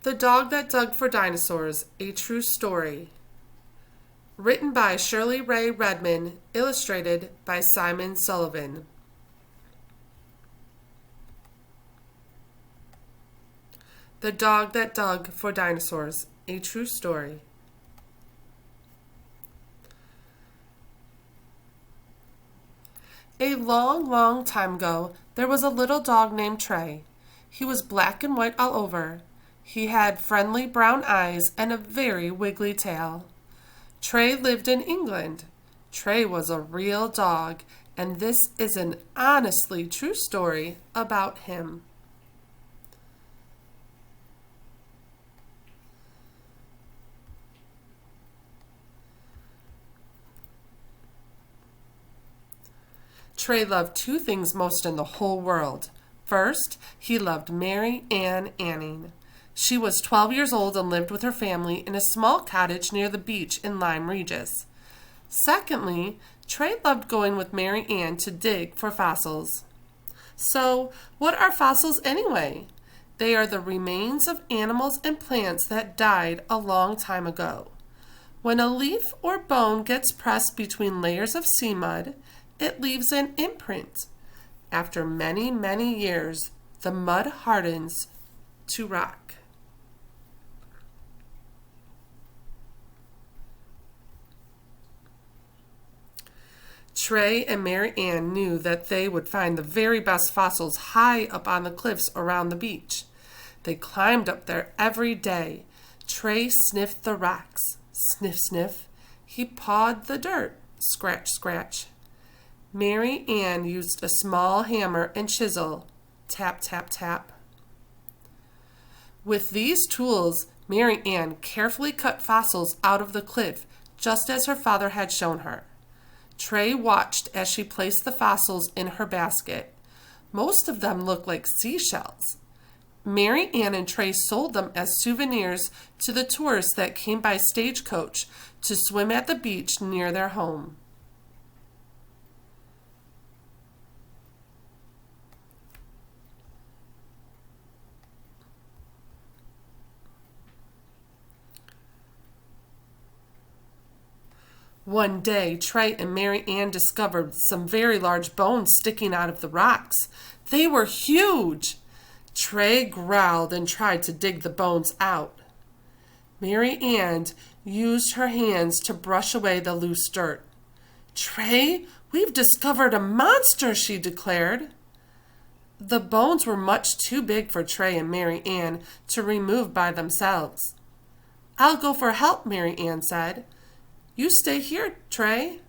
The Dog That Dug for Dinosaurs, a True Story. Written by Shirley Ray Redmond, illustrated by Simon Sullivan. The Dog That Dug for Dinosaurs, a True Story. A long, long time ago, there was a little dog named Trey. He was black and white all over. He had friendly brown eyes and a very wiggly tail. Trey lived in England. Trey was a real dog, and this is an honestly true story about him. Trey loved two things most in the whole world. First, he loved Mary Ann Anning. She was 12 years old and lived with her family in a small cottage near the beach in Lyme Regis. Secondly, Trey loved going with Mary Ann to dig for fossils. So, what are fossils anyway? They are the remains of animals and plants that died a long time ago. When a leaf or bone gets pressed between layers of sea mud, it leaves an imprint. After many, many years, the mud hardens to rock. Trey and Mary Ann knew that they would find the very best fossils high up on the cliffs around the beach. They climbed up there every day. Trey sniffed the rocks. Sniff, sniff. He pawed the dirt. Scratch, scratch. Mary Ann used a small hammer and chisel. Tap, tap, tap. With these tools, Mary Ann carefully cut fossils out of the cliff, just as her father had shown her. Trey watched as she placed the fossils in her basket. Most of them looked like seashells. Mary Ann and Trey sold them as souvenirs to the tourists that came by stagecoach to swim at the beach near their home. One day, Trey and Mary Ann discovered some very large bones sticking out of the rocks. They were huge. Trey growled and tried to dig the bones out. Mary Ann used her hands to brush away the loose dirt. "Trey, we've discovered a monster," she declared. The bones were much too big for Trey and Mary Ann to remove by themselves. "I'll go for help," Mary Ann said. "You stay here, Trey."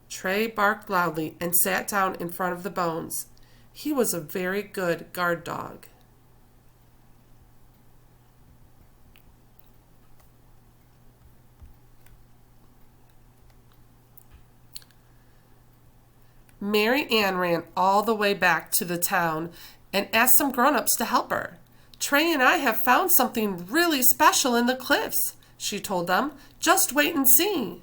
Trey barked loudly and sat down in front of the bones. He was a very good guard dog. Mary Ann ran all the way back to the town and asked some grown-ups to help her. "Trey and I have found something really special in the cliffs," she told them. "Just wait and see."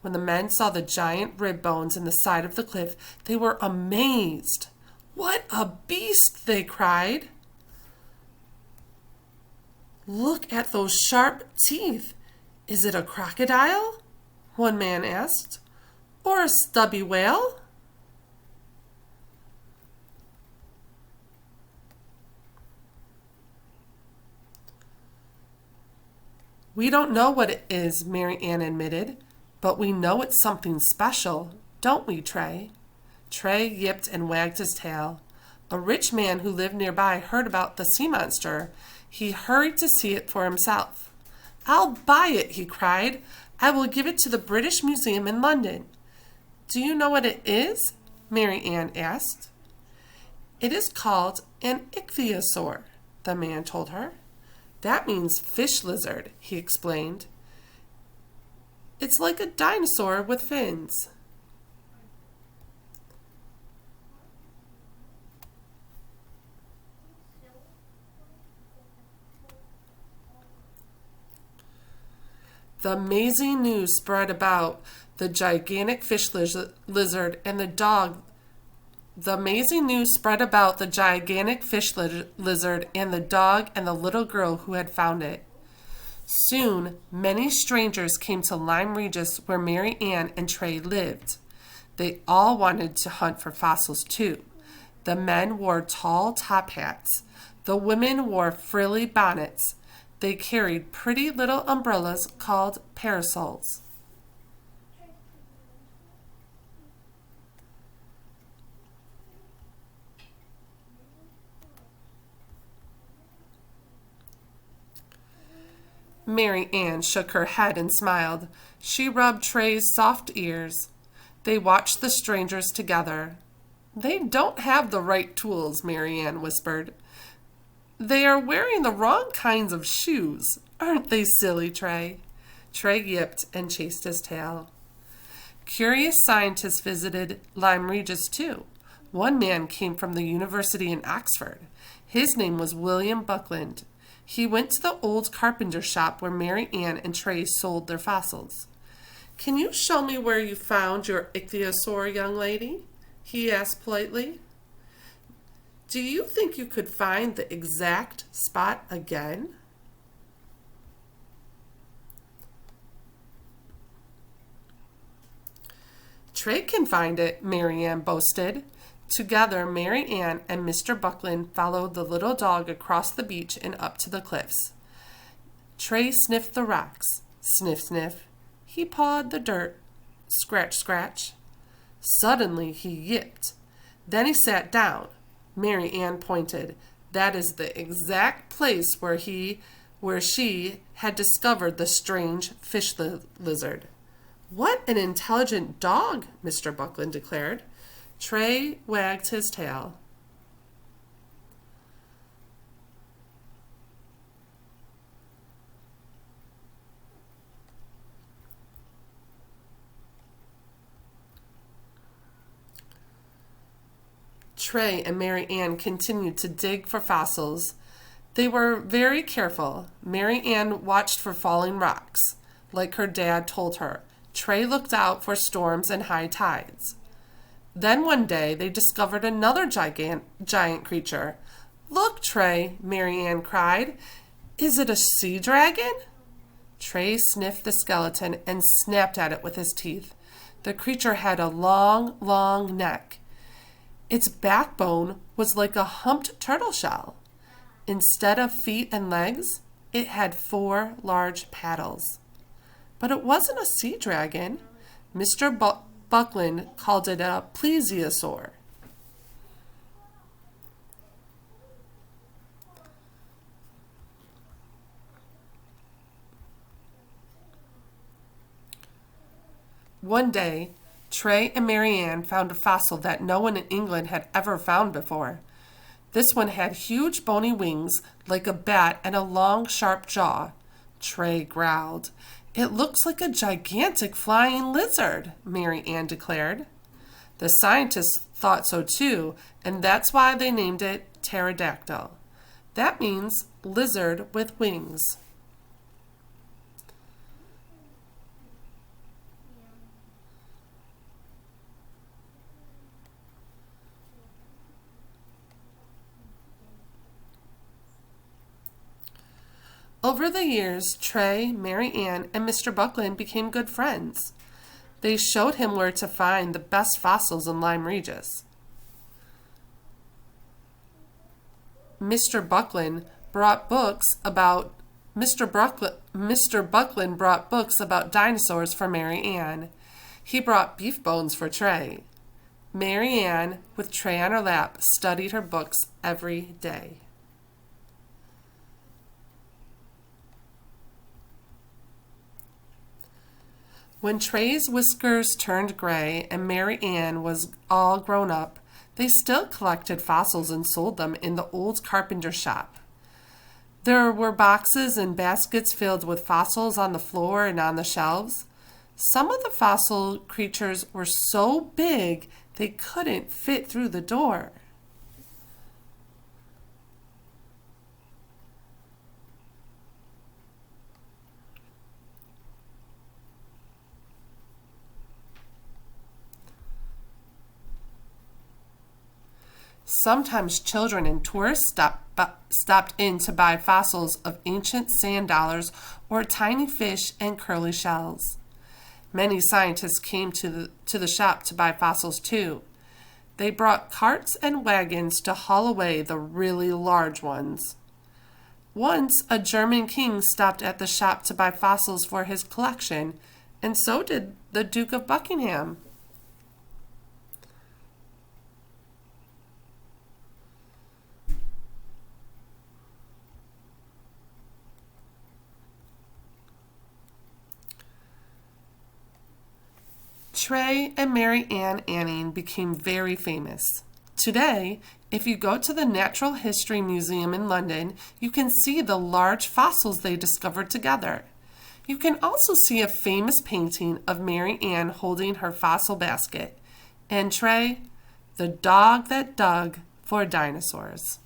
When the men saw the giant rib bones in the side of the cliff, they were amazed. "What a beast!" they cried. "Look at those sharp teeth. Is it a crocodile?" one man asked. "Or a stubby whale?" "We don't know what it is," Mary Ann admitted, "but we know it's something special, don't we, Trey?" Trey yipped and wagged his tail. A rich man who lived nearby heard about the sea monster. He hurried to see it for himself. "I'll buy it," he cried. "I will give it to the British Museum in London." "Do you know what it is?" Mary Ann asked. "It is called an ichthyosaur," the man told her. "That means fish lizard," he explained. "It's like a dinosaur with fins." The amazing news spread about the gigantic fish lizard and the dog The amazing news spread about the gigantic fish lizard and the dog and the little girl who had found it. Soon, many strangers came to Lyme Regis where Mary Ann and Trey lived. They all wanted to hunt for fossils too. The men wore tall top hats. The women wore frilly bonnets. They carried pretty little umbrellas called parasols. Mary Ann shook her head and smiled. She rubbed Trey's soft ears. They watched the strangers together. They don't have the right tools, Mary Ann whispered. They are wearing the wrong kinds of shoes. Aren't they silly, Trey? Trey yipped and chased his tail. Curious scientists visited Lyme Regis too. One man came from the university in Oxford. His name was William Buckland. He went to the old carpenter shop where Mary Ann and Trey sold their fossils. Can you show me where you found your ichthyosaur, young lady? He asked politely. Do you think you could find the exact spot again? Trey can find it, Mary Ann boasted. Together, Mary Ann and Mr. Buckland followed the little dog across the beach and up to the cliffs. Trey sniffed the rocks. Sniff, sniff. He pawed the dirt. Scratch, scratch. Suddenly, he yipped. Then he sat down. Mary Ann pointed. That is the exact place where she had discovered the strange fish lizard. What an intelligent dog, Mr. Buckland declared. Trey wagged his tail. Trey and Mary Ann continued to dig for fossils. They were very careful. Mary Ann watched for falling rocks, like her dad told her. Trey looked out for storms and high tides. Then one day they discovered another giant creature. Look, Trey, Mary Ann cried. Is it a sea dragon? Trey sniffed the skeleton and snapped at it with his teeth. The creature had a long, long neck. Its backbone was like a humped turtle shell. Instead of feet and legs, it had 4 large paddles. But it wasn't a sea dragon. Mr. Buckland called it a plesiosaur. One day, Trey and Mary Ann found a fossil that no one in England had ever found before. This one had huge bony wings like a bat and a long, sharp jaw. Trey growled. It looks like a gigantic flying lizard, Mary Ann declared. The scientists thought so too, and that's why they named it pterodactyl. That means lizard with wings. Over the years, Trey, Mary Ann, and Mr. Buckland became good friends. They showed him where to find the best fossils in Lyme Regis. Mr. Buckland brought books about dinosaurs for Mary Ann. He brought beef bones for Trey. Mary Ann, with Trey on her lap, studied her books every day. When Trey's whiskers turned gray and Mary Ann was all grown up, they still collected fossils and sold them in the old carpenter shop. There were boxes and baskets filled with fossils on the floor and on the shelves. Some of the fossil creatures were so big they couldn't fit through the door. Sometimes children and tourists stopped in to buy fossils of ancient sand dollars or tiny fish and curly shells. Many scientists came to the shop to buy fossils too. They brought carts and wagons to haul away the really large ones. Once, a German king stopped at the shop to buy fossils for his collection, and so did the Duke of Buckingham. Trey and Mary Ann Anning became very famous. Today, if you go to the Natural History Museum in London, you can see the large fossils they discovered together. You can also see a famous painting of Mary Ann holding her fossil basket, and Trey, the dog that dug for dinosaurs.